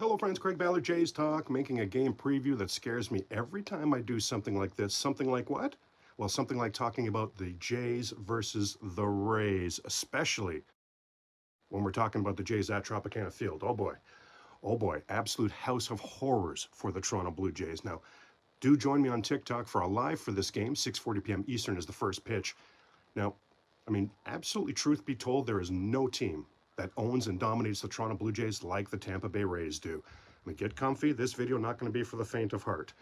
Hello friends, Craig Ballard, Jays Talk, making a game preview that scares me every time I do something like this. Something like what? Well, something like talking about the Jays versus the Rays, especially when we're talking about the Jays at Tropicana Field. Oh boy, absolute house of horrors for the Toronto Blue Jays. Now, do join me on TikTok for a live for this game. 6:40 p.m. Eastern is the first pitch. Now, absolutely truth be told, there is no team that owns and dominates the Toronto Blue Jays like the Tampa Bay Rays do. Get comfy. This video not going to be for the faint of heart.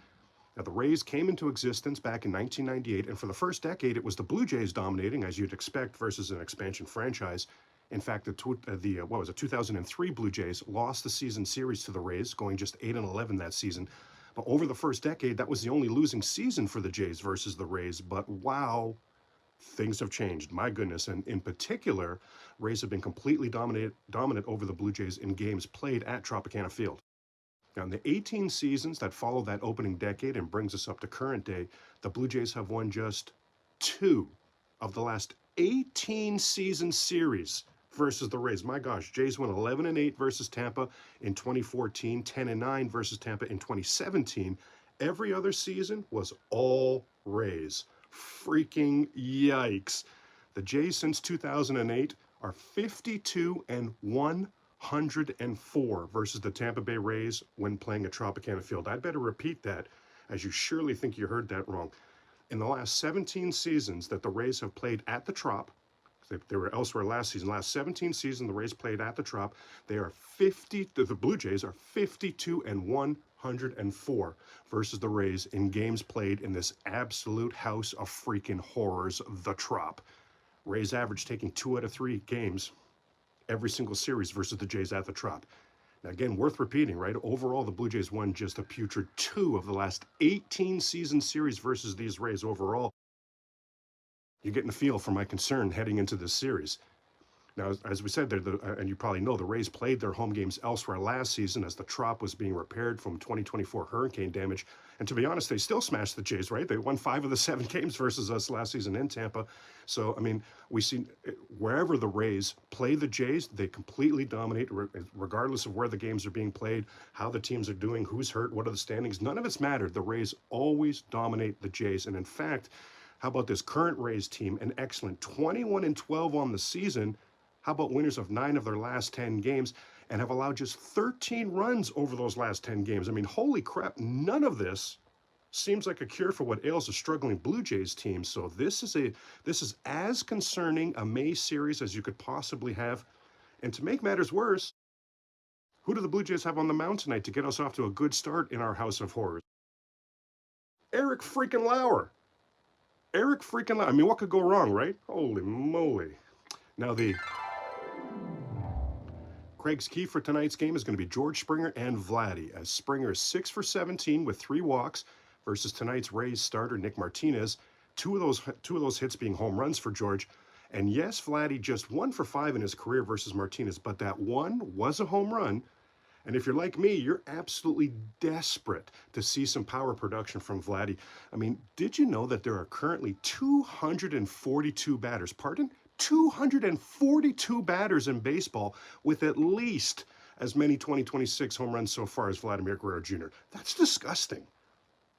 Now, the Rays came into existence back in 1998, and for the first decade, it was the Blue Jays dominating, as you'd expect, versus an expansion franchise. In fact, the 2003 Blue Jays lost the season series to the Rays, going just 8-11 that season. But over the first decade, that was the only losing season for the Jays versus the Rays. But wow, things have changed. My goodness. And in particular, Rays have been completely dominant over the Blue Jays in games played at Tropicana Field. Now, in the 18 seasons that follow that opening decade and brings us up to current day, the Blue Jays have won just 2 of the last 18 season series versus the Rays. My gosh, Jays won 11-8 versus Tampa in 2014, 10-9 versus Tampa in 2017. Every other season was all Rays. Freaking yikes. The Jays since 2008 are 52-104 versus the Tampa Bay Rays when playing at Tropicana Field. I'd better repeat that, as you surely think you heard that wrong. In the last 17 seasons that the Rays have played at the Trop, they were elsewhere last season. Last 17 seasons, the Rays played at the Trop. The Blue Jays are 52-104 versus the Rays in games played in this absolute house of freaking horrors, the Trop. Rays average taking 2 out of 3 games every single series versus the Jays at the Trop. Now, again, worth repeating, right? Overall, the Blue Jays won just a putrid 2 of the last 18 season series versus these Rays overall. You're getting a feel for my concern heading into this series. Now, as we said, and you probably know, the Rays played their home games elsewhere last season as the Trop was being repaired from 2024 hurricane damage. And to be honest, they still smashed the Jays, right? They won 5 of the 7 games versus us last season in Tampa. So, we see wherever the Rays play the Jays, they completely dominate, regardless of where the games are being played, how the teams are doing, who's hurt, what are the standings. None of it's mattered. The Rays always dominate the Jays. And in fact, how about this current Rays team? An excellent 21-12 on the season. How about winners of 9 of their last 10 games and have allowed just 13 runs over those last 10 games? Holy crap, none of this seems like a cure for what ails a struggling Blue Jays team. So this is as concerning a May series as you could possibly have. And to make matters worse, who do the Blue Jays have on the mound tonight to get us off to a good start in our house of horrors? Eric freaking Lauer. What could go wrong, right? Holy moly. Now, Craig's key for tonight's game is going to be George Springer and Vladdy, as Springer is 6 for 17 with 3 walks versus tonight's Rays starter, Nick Martinez. Two of those hits being home runs for George. And yes, Vladdy just 1 for 5 in his career versus Martinez, but that one was a home run. And if you're like me, you're absolutely desperate to see some power production from Vladdy. Did you know that there are currently 242 batters, 242 batters in baseball with at least as many 2026 home runs so far as Vladimir Guerrero Jr.? That's disgusting.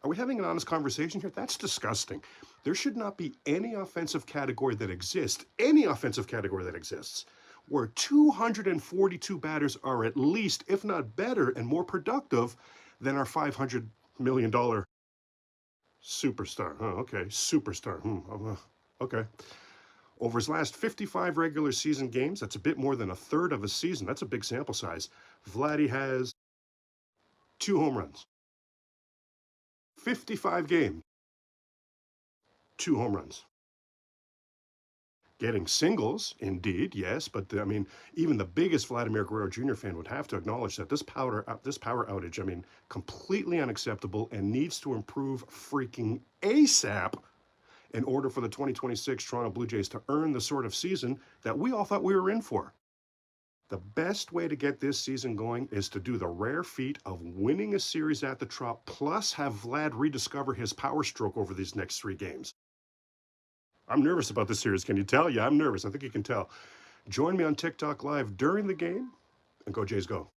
Are we having an honest conversation here? That's disgusting. There should not be any offensive category that exists, where 242 batters are at least, if not better, and more productive than our $500 million superstar. Superstar. Okay. Over his last 55 regular season games, that's a bit more than a third of a season. That's a big sample size. Vladdy has 2 home runs. 55 games, 2 home runs. Getting singles, indeed, yes, but even the biggest Vladimir Guerrero Jr. fan would have to acknowledge that this power outage, completely unacceptable and needs to improve freaking ASAP in order for the 2026 Toronto Blue Jays to earn the sort of season that we all thought we were in for. The best way to get this season going is to do the rare feat of winning a series at the Trop, plus have Vlad rediscover his power stroke over these next 3 games. I'm nervous about this series. Can you tell? Yeah, I'm nervous. I think you can tell. Join me on TikTok Live during the game, and go Jays go.